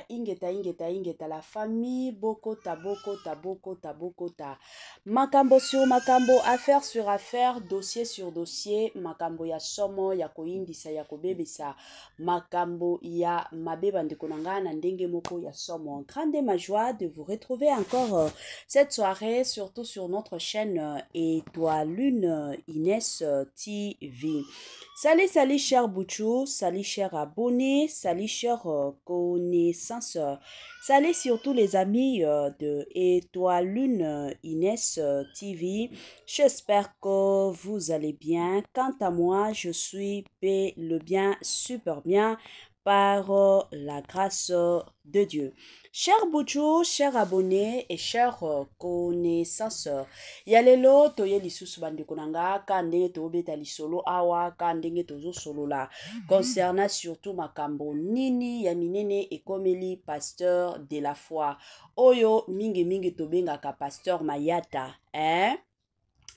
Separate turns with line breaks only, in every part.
ingeta la famille bokota makambo sur makambo, affaire sur affaire, dossier sur dossier, makambo ya somo ya koindisa ya kobebisa, makambo ya mabeba ndekonanga na ndenge moko ya somo. Grande ma joie de vous retrouver encore cette soirée, surtout sur notre chaîne Étoile Lune Inès TV. Salut chers Bouchou, salut chers abonnés, salut chers connaissances, salut surtout les amis de Étoile Lune Inès TV. J'espère que vous allez bien. Quant à moi, je suis le bien, super bien, par la grâce de Dieu. Chers Bouchou, chers abonnés et chers connaissances, yalelo toye lisusu bandekonanga kandenge to beta lisolo awa kandenge tozo solo la concernant surtout makambo nini ya minene ekomeli pasteur de la foi oyo mingi tobenga ka pasteur Mayata,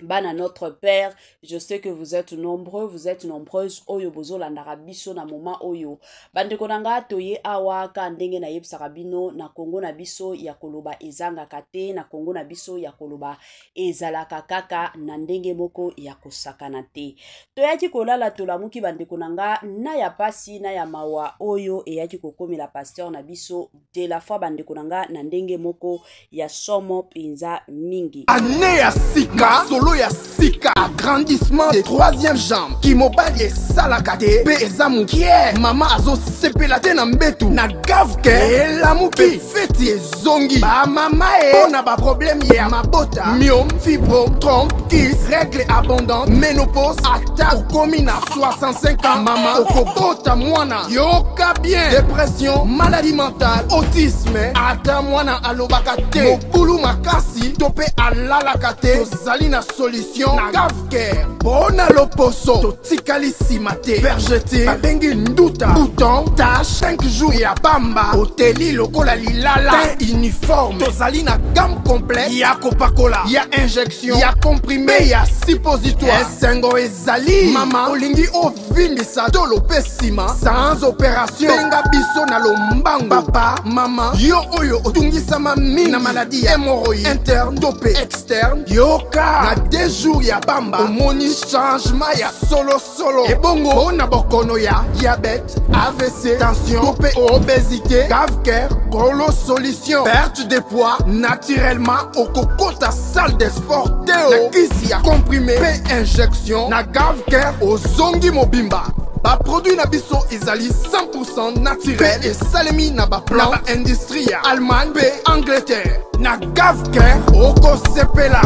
Bana notre Père, je sais que vous êtes nombreux, vous êtes nombreuses. Oyo bozo landara biso na moment oyo. Bande konanga toye awa ka ndenge na yeb sarabino na Kongo na biso ya koloba ezanga kate na Kongo na biso ya koloba ezalaka kaka na ndenge moko ya kosakana te. Toyaki kolala tolamuki bande konanga na ya pasi na ya mawa oyo eyaki kokomela pasteur na biso de la fois bande konanga na ndenge moko ya somo pinza mingi.
Ane ya sika solo ya sika, agrandissement des troisième jambe qui mobali esalakate pe ezamukie mama azo sepela te na mbetu na gavke elamuki feti ezongi ba mama na ba problème ya mabota myome fibro trompe kiss règle abondante ménopause ata okomi na 65 ans mama okobota mwana yoka bien dépression maladie mentale autisme ata mwana alobaka te mokulu makasi to pe alalaka te tozali na solution na Gavcare. Bona loposo totikali simate vergete babengi nduta bouton tache 5 jours ya bamba hoteli lokola lilala teint uniforme tozali na gamme complète ya kopakola ya injection ya comprimé ya suppositoire esengo ezali mama olingi ovindisa tolo pe sima sans opération benga biso na lombango papa mama yo oyo otungisama mingi na maladie ya hémorroïde interne to pe externe yoka na 2 jours ya bamba omoni changement ya solo ebongo na bokono ya diabète AVC tension to pe obésité Gavcare kolo solution perte de poids naturellement okokota salle de sport teo kisi ya comprimé pe injection na Gavcare ozongi mobimba. Ba produit na biso ezali 100% naturel et salemi na ba plan na ba industrie ya Allemagne pe Angleterre na Gavcare oko sepela.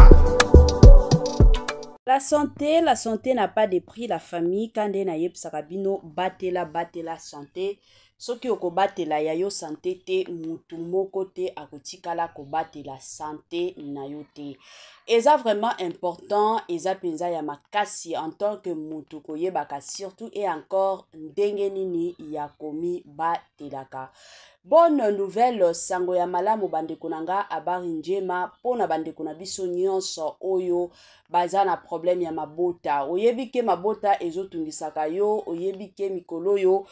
La santé n'a pas de prix. La famille, kande na yeb sarabino, batela santé. Soki oko batela ya yo santé te, mutu moko te akotikala ko batela santé na yo te. Eza vraiment important, eza penza ya makasi en tant que mutu koyebaka surtout et encore ndenge nini ya komi batelaka. Bonne nouvelle, sango ya malamu bandeko nanga abari njema pona bandeko na biso nyonso oyo baza na problème ya mabota. Oyebike mabota ezotungisaka yo, oyebike mikolo yo,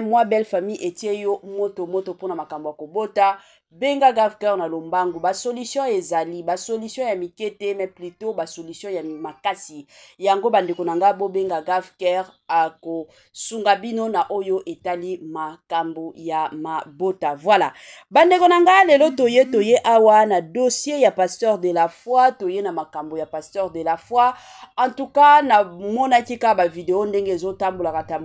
moi belle famille etie yo moto pona makambo kobota. Benga Gavcare na lombangu, ba solution ezali, ba solution ya mikete, mais plutôt ba solution ya makasi. Yango bandeko nanga bo benga Gavcare ako sungabino na oyo etali makambo ya mabota. Voilà. Bandeko nanga lelo toye awa na dossier ya pasteur de la foi, toye na makambo ya pasteur de la foi. En tout cas, na mona kika ba video ndenge zo tambulaka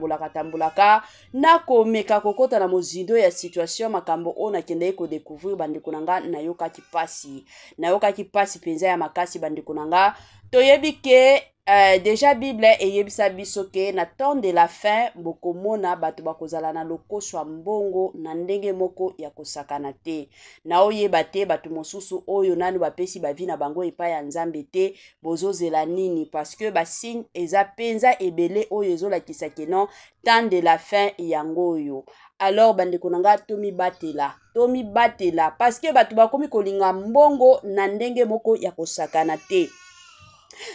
na komeka kokota na mozindo ya situation makambo ona kende ko découvrir bandeko nanga nayoka ki pasi penza ya makasi bandeko nanga toyebike déjà Bible eyebisa biso ke na temps de la fin bokomona bato bakozala na lokoso mbongo na ndenge moko ya kosakana te na oyeba te bato mosusu oyo nanu bapesi bavi na bango epai ya Nzambe te bozozela nini parce que ba signe eza penza ebele oyo ezolakisa ke non temps de la fin yango oyo. Alors bandeko nanga tomi batela parce que bato bakomi kolinga mbongo na ndenge moko ya kosakana te.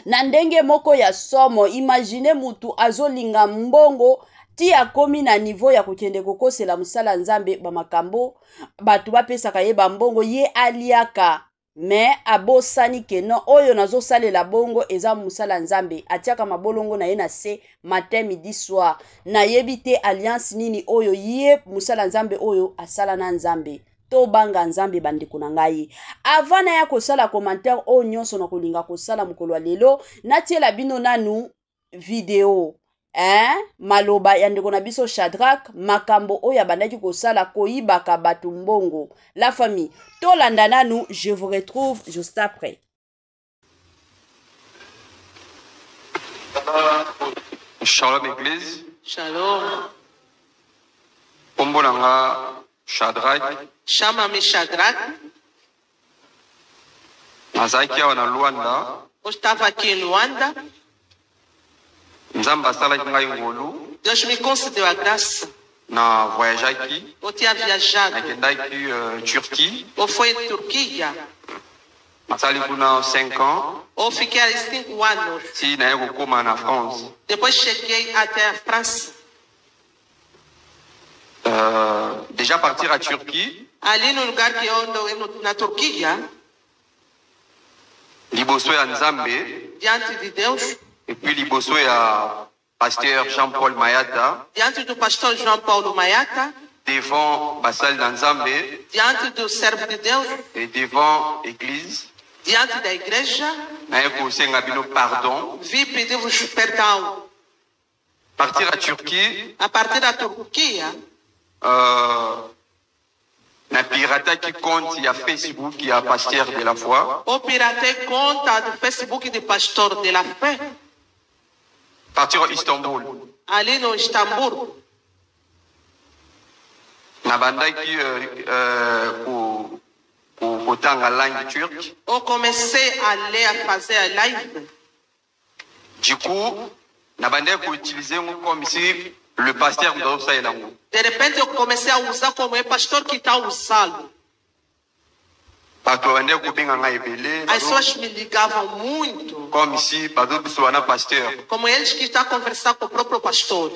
Na ndenge moko ya somo, imagine mutu azolinga mbongo ti akomi na niveau ya kokende kokosela musala nzambe bamakambo batu bapesaka ye bambongo ye aliaka me abosani keno oyo nazosalela bongo eza musala nzambe atiaka mabolongo na ye na se matin midi soir nayebi te alliance nini oyo ye musala nzambe oyo asala na nzambe to banga nzambe bandeko na ngai avant na ya kosala commentaire oyo nyonso na kolinga kosala mokolo lelo natiela bino nanu video maloba ya ndeko na biso Shadrach makambo oyo abandaki kosala koyibaka batu mbongo la famille tolanda nanu je vous retrouve juste après.
Shalom Église.
Shalom.
Ombolanga Shadrach.
Shamami Shadrach.
Nazaki awa na Luanda.
Eu estava aqui em Luanda.
Nzamba asalaki ngai ngolu.
Deus me concedeu a graça.
Na voyageaki.
Eu tinha viajado.
Nakendaki Turquie.
Eu fui em Turquia.
Nasali kuna 5 ans.
Eu fiquei aí 5 anos.
Si naye kokoma na France.
Depois cheguei até a França.
Déjà partir à Turquie.
Ali no lugar que eu ando na Turquia.
Liboso ya Nzambe.
Diante de Deus.
Et puis liboso ya pasteur Jean-Paul Mayata.
Diante do pastor João Paulo Mayata.
Devant Basal Nzambe.
Diante do servo de Deus.
Et devant l'église.
Diante da igreja.
Naye kosenga bino pardon.
Vi pedir-vos perdão.
Partir à Turquie.
A partir da Turquia.
Na pirata qui compte il y a Facebook, il y a Pasteur de la Foi.
O piratei conta do Facebook de Pastor de la Fé.
Partir à Istanbul.
Ali no Istambul.
Na bandaki kotanga langue turque.
Eu comecei a ler, a fazer a live.
Du coup, na bandaki utiliser comme si le pasteur doit ça elango.
De repente eu comecei a usar como é pastor que está usando. As pessoas me ligavam muito.
Como se pasteur.
Como eles que estão a conversar com o próprio pastor.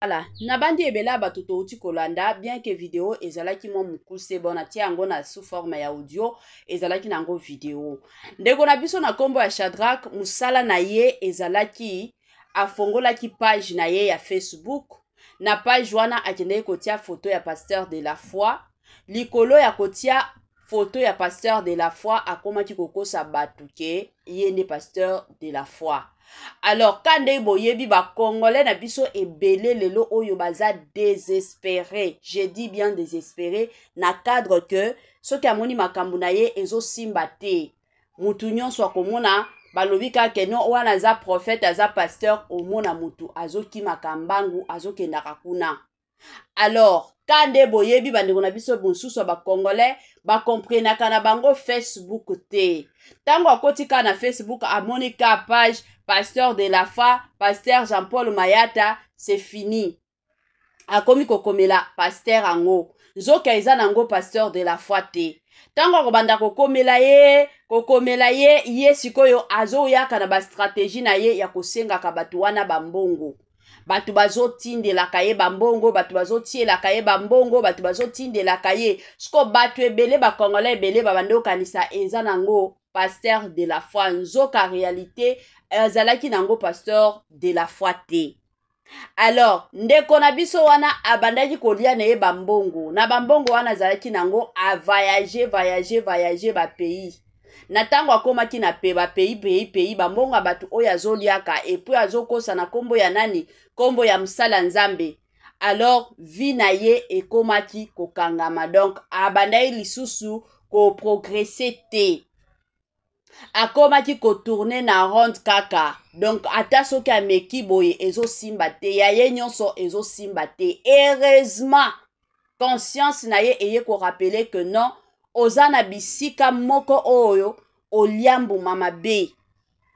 Voilà, nabandi ebela bato touti kolanda bien que vidéo ezalaki mo mukuse bona tia yango na sous forme ya audio ezalaki nango vidéo. Ndeko na biso na kombo ya Shadrach musala na ye ezalaki afongolaki page na ye ya Facebook na page wana akendeki kotia photo ya pasteur de la foi likolo ya kotia photo ya pasteur de la foi akomaki kokosa batu ke ye nde pasteur de la foi. Alors, quand les boyebi ba congolais na biso ebele lelo oyo baza désespéré. Je dis bien désespéré na cadre que soki amoni makambo na ye ezo simba te. Mutu nyonso akomona balobi kaka no wana za prophète aza pasteur omona mutu azoki makambangu azokendaka kuna. Alors, quand les boyebi bandeko na biso bonsusu ba congolais ba comprenaka na bango Facebook te. Tango akotika na Facebook amoni ka page Pasteur de la Foi, Pasteur Jean-Paul Mayata, c'est fini. Akomi kokomela Pasteur ango. Nzoka eza nango Pasteur de la Foi te. Tango kobanda kokomela ye, ye sikoyo azo yaka na ba stratégie na ye ya kosenga ka batu wana bambongo. Batu bazo tindela kaye bambongo, batu bazo tiela kaye bambongo, batu bazo tindela kaye. Sko batu ebele ba Congolais ebele babando kanisa eza nango Pasteur de la Foi. Nzoka réalité ezalaki nango pasteur de la foi te. Alors, ndeko na biso wana abandaki kolia na ye bambongo. Na bambongo wana azalaki nango a voyager ba pays. Na tango akomaki na pe ba pays bambongo batu oyo azoliaka et puis azokosa na kombo ya nani? Kombo ya msala nzambe. Alors, vi na ye ekomaki kokangama. Donc, abandai lisusu ko progresser te. Akomaki kotourner na ronde kaka. Donc ata soki ameki boye ezo simba te ya ye nyonso ezo simba te. Heureusement conscience na ye eye ko rappeler que non oza na bisika moko oyo oliambu mama be.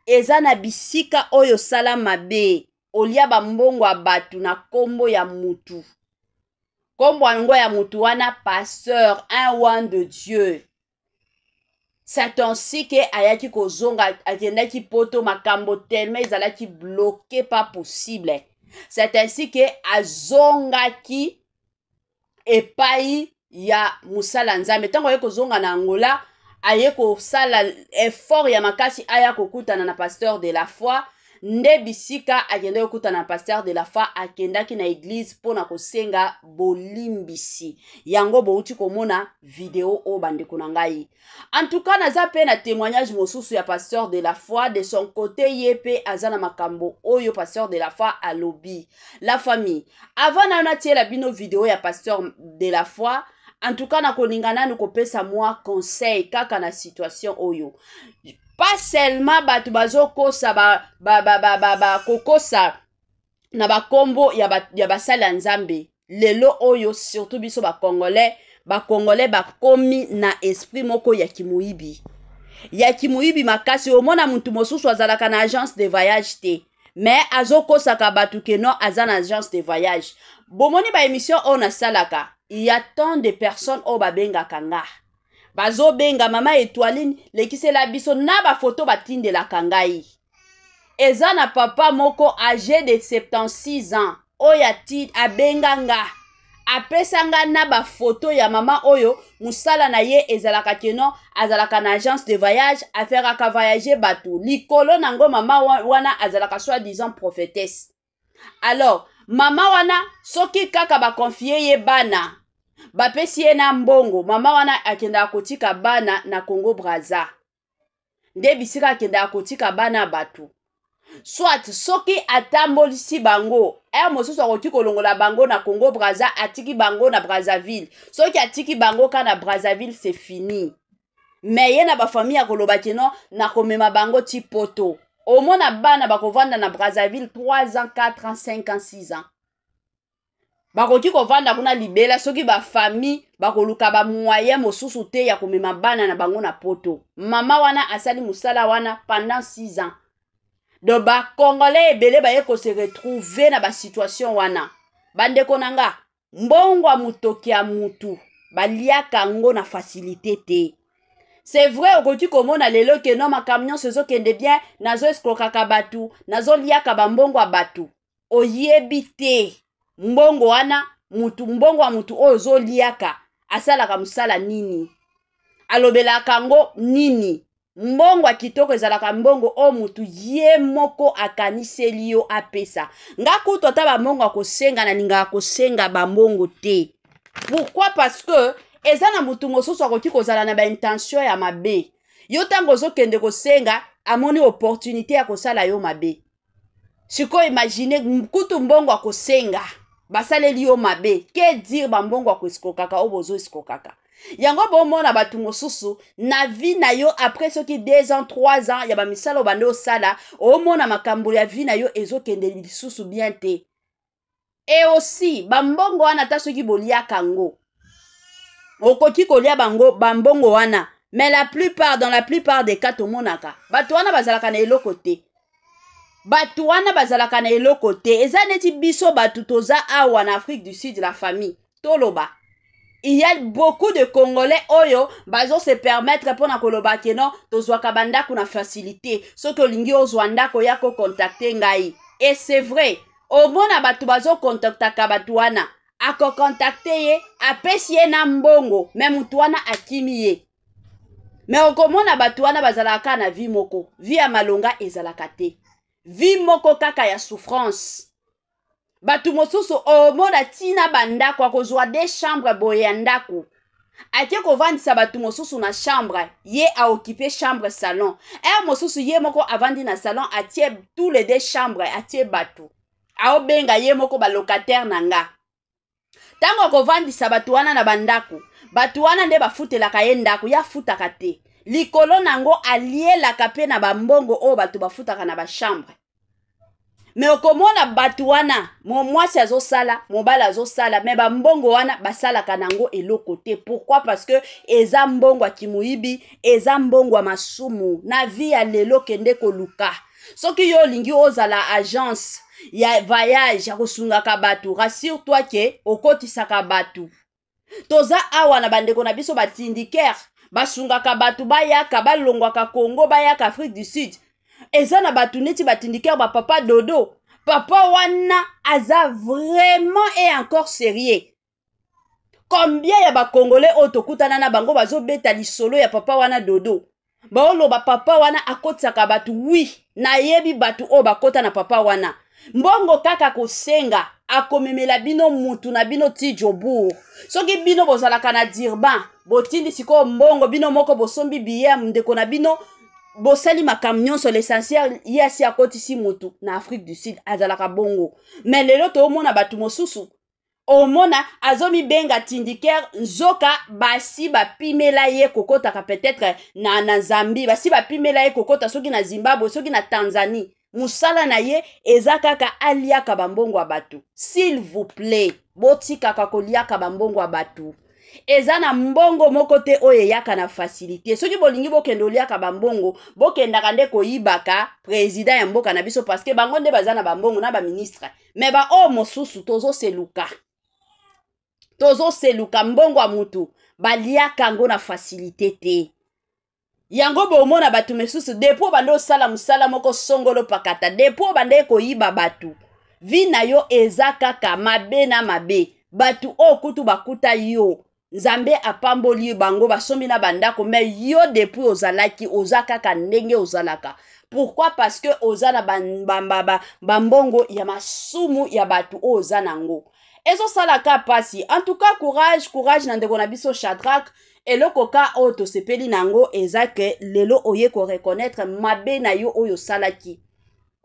Eza na bisika oyo sala mabe. Olia bambongo abatu na kombo ya mutu. Kombo yango ya mutu wana pasteur un one de Dieu. c'est ainsi que ayaki kozonga akendaki poto makambo tellement ezalaki bloqué pas possible. C'est ainsi que azongaki epai ya musala nzambe ntango aye kozonga na Angola aye kosala effort ya makasi aya kokutana na pasteur de la foi nde bisika akende kokutana na pasteur de la foi akendaki na église pona kosenga bolimbisi yango bouti komona vidéo o bandeko na ngai. En tout cas naza pe na témoignage mosusu ya pasteur de la foi de son côté yepe azana makambo oyo pasteur de la foi alobi la famille avant na natie la bino vidéo ya pasteur de la foi. En tout cas na koningana nous kopesa moi conseil kaka na situation oyo. Pas seulement batu bazo kosa kokosa na ba kombo ya basala nzambe. Lelo oyo surtout biso ba congolais bakomi na esprit moko ya kimuibi. Ya kimuibi makasi omona muntu mosusu azalaka na agence de voyage te. Mais azoko saka batu keno azana agence de voyage. Bomoni ba émission on a salaka. Il y a tant de personnes au babenga kanga. Bazo benga mama étoiline lekise la biso na ba photo batinde la kangai. Eza na papa moko âgé de 76 ans. Oyati abenganga. Apesanga na ba photo ya mama oyo musala na ye ezalaka keno azalaka na agence de voyage affaire ka voyager batu. Likolo nango mama wana azalaka soi-disant prophétesse. Alors mama wana soki kaka ba confier ye bana bapesi ye na mbongo mama wana akenda akotika bana na Congo Brazza nde bisika akenda akotika bana batu soit soki atambolisi bango mosusu akoki kolongola bango na Congo Brazza atiki bango na Brazzaville soki atiki bango ka na Brazzaville c'est fini mais ye na ba famille akoloba keno na komema bango ti poto omona bana bakovanda na Brazzaville 3 ans 4 ans 5 ans 6 ans bakoki kovanda kuna libela soki ba famille bakoluka ba moyen mosusu te ya komema bana na bango na poto mama wana asali musala wana pendant 6 ans do ba congolais ebele baye ko se retrouver na ba situation wana bandeko nanga mbongwa mutoki ya mutu baliaka ngo na facilité te. C'est vrai okoki komona lelo ke no makamyon sezo kende bien nazo eskrokaka batu nazo liaka bambongwa batu oyebi te mbongo wana mutu mbongwa mutu ozo liaka asalaka musala nini alobelaka ngo nini mbongwa kitoko ezalaka mbongo o mutu ye moko akaniseli yo apesa ngakuto ata bambongo akosenga na ninga akosenga bambongo te. Pourquoi? Parce que ezana mutu mosusu akoki kozala na ba intention ya mabe yo tango zokende kosenga amoni opportunité ya kosala yo mabe siko imagine kutu mbongo akosenga basaleli yo mabe ke dire bambongo akosikokaka obozo isikokaka yango bomona batu mosusu na vie na yo après soki 2 ans 3 ans ya ba misalo bande osala omona makambo ya vie na yo ezokende lisusu bien te. Et aussi bambongo wana ta soki boliaka ngo okoki kolia bango bambongo wana mais dans la plupart des cas tomonaka batu wana bazalaka na eloko te batu wana bazalaka na eloko te eza neti biso batu toza awa na Afrique du Sud la famille toloba il y a beaucoup de Congolais oyo bazo se permettre pona koloba keno tozwaka bandako na facilité soki olingi ozwa ndako yako contacter ngai et c'est vrai omona batu bazo contactaka batu wana ako contacter ye apesi ye na mbongo même mutu wana akimi ye mais okomona batu wana bazalaka na vie moko vie ya malonga ezalaka te vie moko kaka ya souffrance batu mosusu omona tina bandako akozwa des chambres boye ndako ake kovandisa batu mosusu na chambre ye a occupé chambre salon mosusu ye moko avandi na salon atie tous les 2 chambres atie batu aobenga ye moko ba locataire nanga tango kovandisa batu wana na bandako batu wana nde bafutelaka ye ndako ya futaka te likolo nango alielaka pe na bambongo o batu bafutaka na ba chambre. Mais okomona batu wana mwasi azosala mobala azosala mais bambongo wana basalaka nango eloko te. Pourquoi? Parce que eza mbongo kimuibi eza mbongo masumu na vie ya lelo kende koluka soki yo lingi ozala agence ya voyage ya kosungaka batu rassure-toi ke okotisaka batu toza awa na bandeko na biso batindikere basungaka batu bayaka balongwaka Congo bayaka Afrique du Sud eza na batu neti batindikere ba papa dodo papa wana aza vraiment et encore sérieux. Combien ya ba congolais otokutana na bango bazobeta lisolo ya papa wana dodo baoloba papa wana akotisaka batu oui nayebi batu o bakota na papa wana mbongo kaka kosenga akomemela bino mutu na bino ti jobour soki bino bozalaka na Durban botindi siko mbongo bino moko bosombi biye ndeko na bino bosali makambo nyonso l'essentiel yasi akotisi mutu na Afrique du Sud azalaka bongo mais lelo toomona batu mosusu omona azomi benga tindikere nzoka basi bapimela ye kokotaka peut-être na Zambie basi bapimela ye kokota soki na Zimbabwe soki na Tanzanie musala na ye eza kaka aliaka bambongo ya batu s'il vous plaît botikaka koliaka bambongo ya batu eza na mbongo moko te oyo eyaka na facilité soki bolingi bokende oliaka bambongo bokendaka nde koyibaka président ya mboka na biso parce que bango nde baza na bambongo na baministre mais ba o mosusu tozoseluka mbongo ya mutu baliaka ngo na facilité te yango bomona batu mesusu depo bande osala musala moko songolo pakata depo bande koyiba batu vi na yo eza kaka mabe na mabe batu okutu bakuta yo Nzambe apamboli bango basombi na bandako mais yo depuis ozalaki ozakaka ndenge ozalaka. Pourquoi? Parce que ozana bambongo ya masumu ya batu ozanango. Ezo salaka pasi. En tout cas courage na ndeko na biso Shadrach eloko ka oto sepeli nango ezake lelo oye ko reconnaître mabe na yo oyo salaki.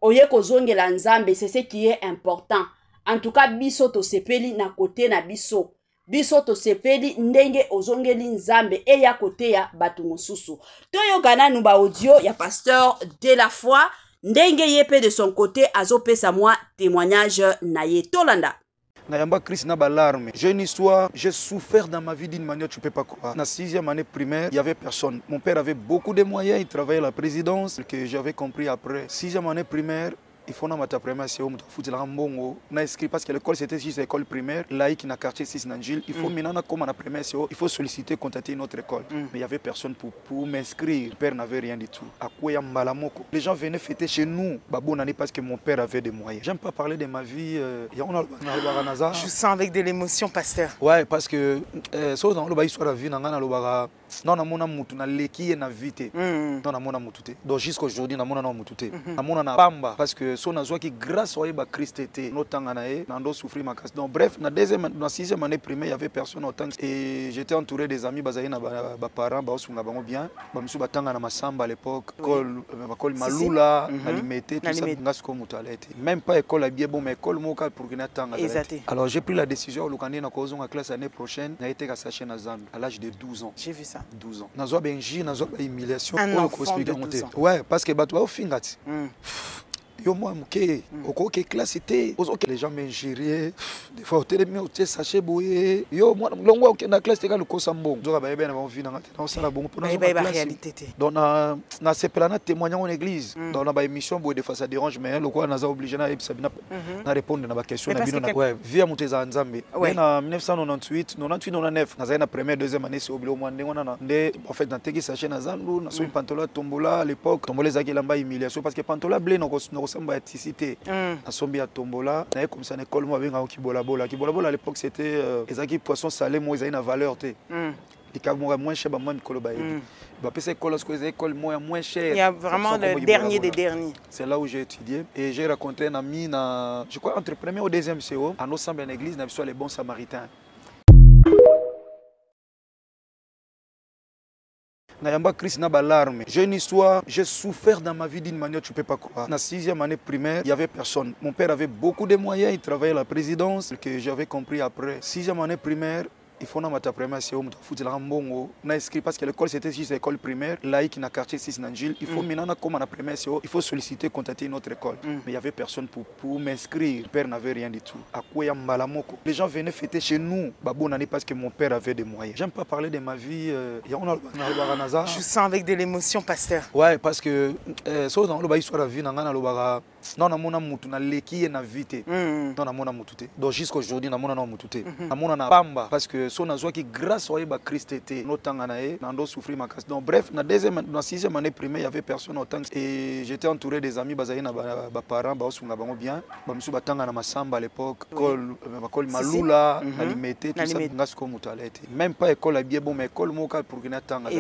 Oye ko zongela Nzambe, c'est ce qui est important. En tout cas biso to sepeli na kote na biso. Biso to sepeli ndenge ozongeli Nzambe e ya kote ya batu mosusu. Toyo gana nuba audio ya pasteur de la foi ndenge yepe de son côté azopesa moi témoignage na ye tolanda.
Nayamba Christ na balarme. J'ai une histoire, j'ai souffert dans ma vie d'une manière tu peux pas croire. Na 6e année primaire, il y avait personne. Mon père avait beaucoup de moyens, il travaillait à la présidence, que j'avais compris après. 6e année primaire, il faut que tu première c'est foutre la mbongo na inscrit parce que l'école c'était juste l'école primaire laïque na quartier 6 Nanjil il faut maintenant comme la première c'est il faut solliciter contacter une autre école mais il y avait personne pour m'inscrire. Mon père n'avait rien du tout à quoi ya mbalamoko les gens venaient fêter chez nous babon année parce que mon père avait des moyens. J'aime pas parler de ma vie il y a on a
je sens avec de l'émotion pasteur.
Ouais parce que so dans le histoire la vie na ngana lobara non na mona mutu na leki na vite non na mona mutu te donc jusqu'aujourd'hui na mona na mutu te na mona na pamba parce que son azwa qui grâce au Christ était notanga nae nando souffrir ma casse. Donc bref na 6e année primaire il y avait personne autant et j'étais entouré des amis bazali na ba parents ba osunga bango bien ba musu batanga na masamba à l'époque école malula na limité tout ça ngas comme mutalete même pas école à bien bon mais école moka pour gina tanga. Alors j'ai pris la décision lokandi na kozonga classe l'année prochaine na été caché na Zambie à l'âge de 12 ans.
J'ai vu ça
12 ans nazwa benji nazwa humiliation
ouais
parce que bato ba fingati yo moi muke okoke classe té les gens m'ingérer des fois hôtel mais hôtel sachet boye yo moi longo ok na classe té ka lukosa mbongo zoka ba yebena ba vie na ngate na sala bongo pour na
réalité té
donc na sepelana témoignant en église dans na ba émission boye des fois ça dérange mais loko na za obligé na ebisabina na répondre na ba question na bino na ouais via muteza Nzambe na 1998 99 na za na première deuxième année c'est obligé au moins ndengona na nde en fait na teki sachet na zandu na so pantola tombola à l'époque tombola zaki lamba humiliation parce que pantola blé no samba aticité na sombi ya tombola na comme ça na école moi benga kibola bola à l'époque c'était ezaki poisson salé moi ezali na valeur té likamo moins cher ba moi mikolo ba yebi ba pesa école parce que école moi moins cher.
Il y a vraiment le dernier des derniers.
C'est là où j'ai étudié et j'ai rencontré un ami na je crois entre premier au deuxième CO en ensemble en église na biso les bons samaritains. Nayamba Christ na balarme. J'ai une histoire, j'ai souffert dans ma vie d'une manière tu peux pas croire. Na 6e année primaire, il y avait personne. Mon père avait beaucoup de moyens, il travaillait à la présidence, que j'avais compris après. 6e année primaire, il faut na mata première c'est foutre la mbongo na inscrit parce que l'école c'était juste l'école primaire laïque na quartier 6 Nanjil il faut maintenant comme la première c'est il faut solliciter contacter une autre école mais il y avait personne pour m'inscrire. Mon père n'avait rien du tout à quoi ya mbalamoko les gens venaient fêter chez nous babon année parce que mon père avait des moyens. J'aime pas parler de ma vie il y a on a
je sens avec de l'émotion pasteur.
Ouais parce que so dans le histoire la vie na ngana lobara non namona mutu na leki na vite non namona mutu te donc jusqu'aujourd'hui namona na mutu te namona na pamba parce que so nazwa ki grâce wa ba Christ était notanga na e nando souffrir ma casse donc bref na deuxième na sixième année primaire il y avait personne autant et j'étais entouré des amis bazali na ba parents ba osunga bango bien ba musu batanga na masamba à l'époque école malula na limité tout ça ngasko mutu alete même pas école à bien bon mais école moka pour que na tanga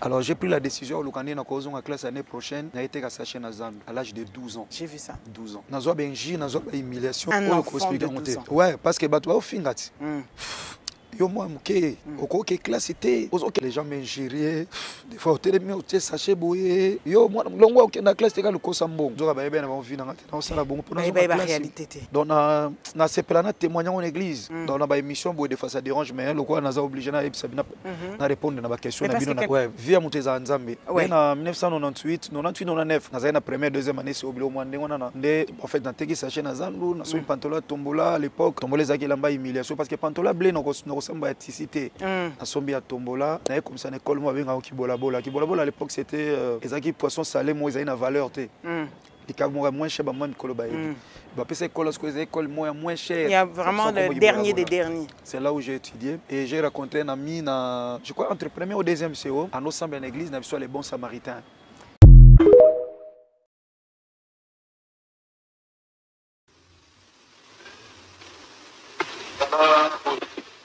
alors j'ai pris la décision au Kanye na kozo la classe année prochaine na été saché na Zambie à l'âge de 12 ans.
J'ai vu ça.
12 ans. Nazo benji, nazo humiliation.
Un enfant de 12 ans.
Ouais, parce que bato au fingati. Yo moi muke oko ke classe était les gens m'ingéraient des fois au télé mais au sachet boye yo moi longo ok na classe ka lukosa mbongo zo ba yeba na ba vina ngati na sala bongo pour na
réalité
donc na ces plana témoignant en église dans la émission boye de face à dérange mais le quoi na za obligé na sabina na répondre na ba question na bino na ouais via muteza nzambe na 1998 99 na za na première deuxième année c'est obligé au moins ndengona nde en fait dans teki sachet na zandu na so pantola tombola à l'époque tombola zaki lamba humiliation parce que pantola blé no samba aticité na sombi ya tombola na comme ça école moi benga kibola bola à l'époque c'était ezaki poisson salé moi ils na valeur té les moins cher ba moi mikolo ba ba pesa école parce que les écoles moins cher
il y a vraiment le dernier des derniers
c'est là où j'ai étudié et j'ai rencontré un ami na je crois entre premier au deuxième CO à nos semble en église na soit les bons samaritains.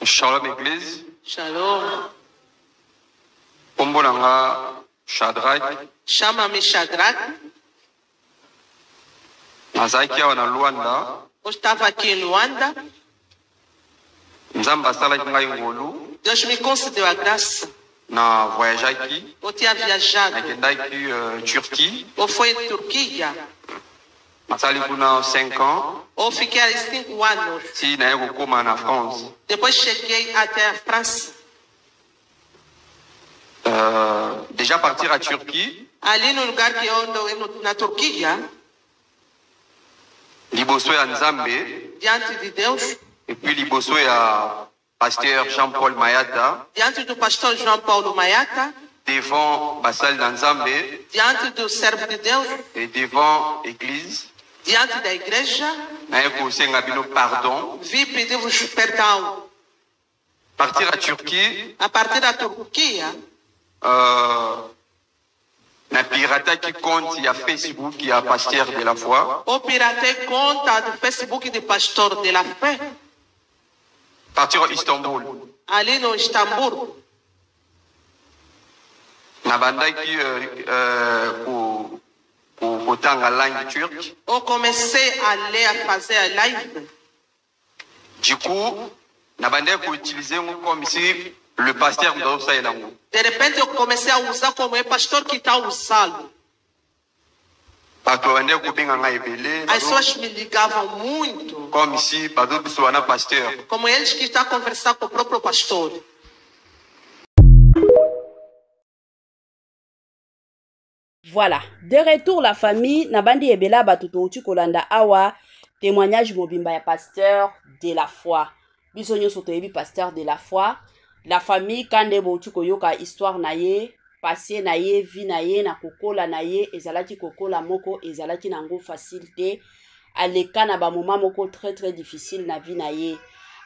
Shalom Église.
Shalom.
Pombolanga Shadrach.
Shama mi Shadrach.
Nazaki awa na Luanda.
Estava aqui em Luanda.
Nzamba asala ngai ngolu.
Deus me concedeu a graça.
Na voyage aqui.
Eu tinha viajado.
Nakendaki Turquie.
Eu fui em Turquia.
Asali kuna 5 ans.
Eu fiquei ali 5 anos.
Si na yeko koma na France.
Depois cheguei até a França.
Déjà partir à Turquie.
Ali no lugar que eu ando na Turquia.
Liboso ya Nzambe.
Diante de Deus.
Et puis liboso ya pasteur Jean-Paul Mayata.
Diante do pastor João Paulo Mayata.
Devant Basal Nzambe.
Diante do servo de Deus.
Et devant l'église.
Diante da igreja.
Pardon.
Vi pedir-vos perdão.
Partir à Turquie.
A partir da Turquia.
Na pirata qui compte, il y a Facebook, il y a Pasteur de la Foi.
O piratei conta do Facebook de Pastor de la Fé.
Partir à Istanbul.
Ali no Istambul.
Na banda qui pour tanga langue turque.
Eu comecei a ler, a fazer a live.
Du coup, na banda pour utiliser comme ici le pasteur de Saïlango.
De repente eu comecei a usar como é pastor que está usando. As pessoas me ligavam muito.
Como ici, pasteur.
Como eles que estão a conversar com o próprio pastor.
Voilà, de retour la famille, Nabandi Ebela Batuto Kolanda Awa, témoignage mobimba ya pasteur de la foi. Bisonyo sotoyebi pasteur de la foi. La famille kande botuko yoka histoire na ye, passé na ye, vie na ye, na kokola na ye, ezalaki kokola moko, ezalaki nango facilité. Aleka na ba moment moko très difficile na vie na ye.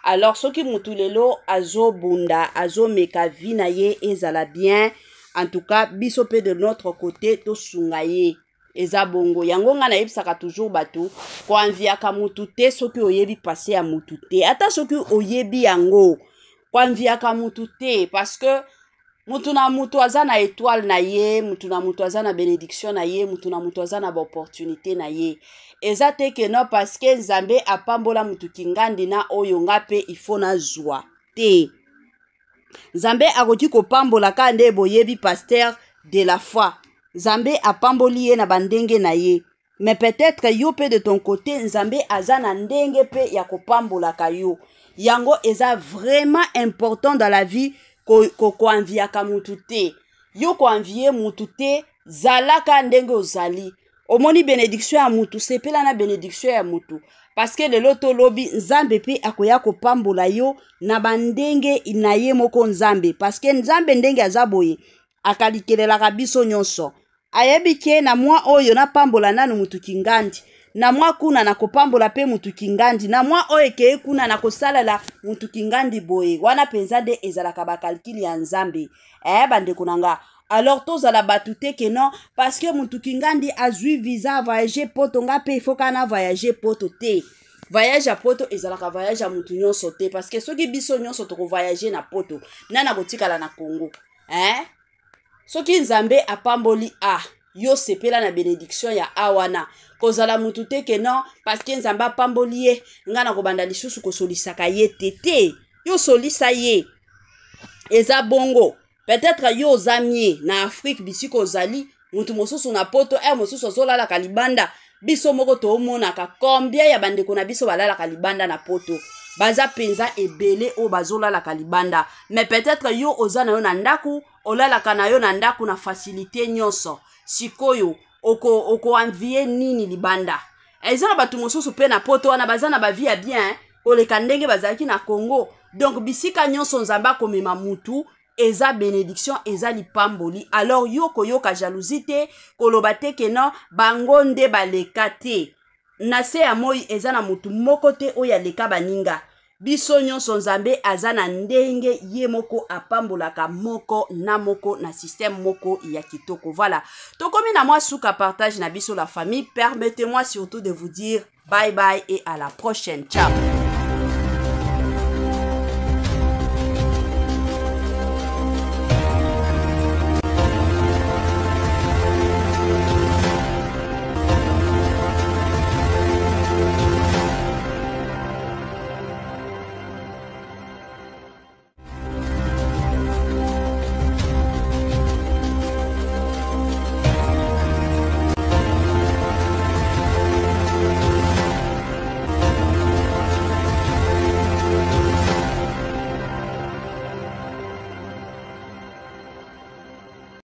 Alors soki mutulelo azo bunda, azo meka vie na ye ezala bien. En tout cas, bisope de notre côté, to sungaye. Eza bongo. Yango nga na yebisaka toujours batu. Kwa anviaka mutute, soki oyebi passé à mutute. Ata soki oyebi yango. Kwa anviaka mutute. Parce que, mutu na mutu aza na étoile na ye, mutu na mutu aza na bénédiction na ye, mutu na mutu aza na opportunité na ye. Eza teke no parce que Nzambe apambola mutu kingandi na oyo nga pe ifo na zwa. Te. Nzambe akoki kopambola ka nde boyebi pasteur de la foi. Nzambe apamboli ye na bandenge na ye. Mais peut-être yo pe de ton côté Nzambe aza na ndenge pe ya kopambola ka yo. Yango eza vraiment important dans la vie ko anviaka mutu te. Yo ko anvie mutu te zalaka ndenge ozali. Omoni bénédiction ya mutu sepela na bénédiction ya mutu. Parce que le loto lobi Nzambe pe akoya kopambola yo na bandenge na ye moko Nzambe. Parce que Nzambe ndenge azaboye akalikelela biso nyonso. Ayebi ke na mwa oyo na pambola nanu mutu kingandi. na mwa kuna na kopambola pe mutu kingandi na mwa oyo ekeye kuna na kosalela mutu kingandi boye wana penza de ezalaka bakalkili ya nzambe bandeko na nga. Alors tozala batu te ke non parce que mutu kingandi azwi visa voyager poto nga pe ifo kana voyager poto te. Voyage à poto ezalaka voyage à mutu nyonso te parce que soki biso nyonso toko voyager na poto nana kotikala na Congo. Soki nzambe apamboli yo sepela na bénédiction ya awana kozala mutu te ke non parce que nzambe apamboli ye nga na kobanda lisusu kosolisaka ye tete yo solisa ye eza bongo. Peut-être yo ozamie na Afrique bisiko ozali mutu mosusu na poto mosusu azolala kalibanda biso moko toomonaka combien ya bandeko na biso balala kalibanda na poto baza penza ebele o bazolala kalibanda mais peut-être yo oza na yo na ndaku olalaka na yo na ndaku na facilité nyonso sikoyo oko envier nini libanda eza na batu mosusu pe na poto wana baza na ba vie ya bien koleka ndenge bazalaki na Congo. Donc bisika nyonso nzamba komema mutu eza bénédiction eza lipamboli. Alors yo koyoka jalousie te koloba te ke non bango nde baleka te na se ya moi eza na mutu moko te oyo aleka baninga biso nyonso nzambe aza na ndenge ye moko apambolaka moko na système moko ya kitoko. Voilà, tokomi na mwa suka partage na biso la famille. Permettez-moi surtout de vous dire bye bye et à la prochaine. Ciao.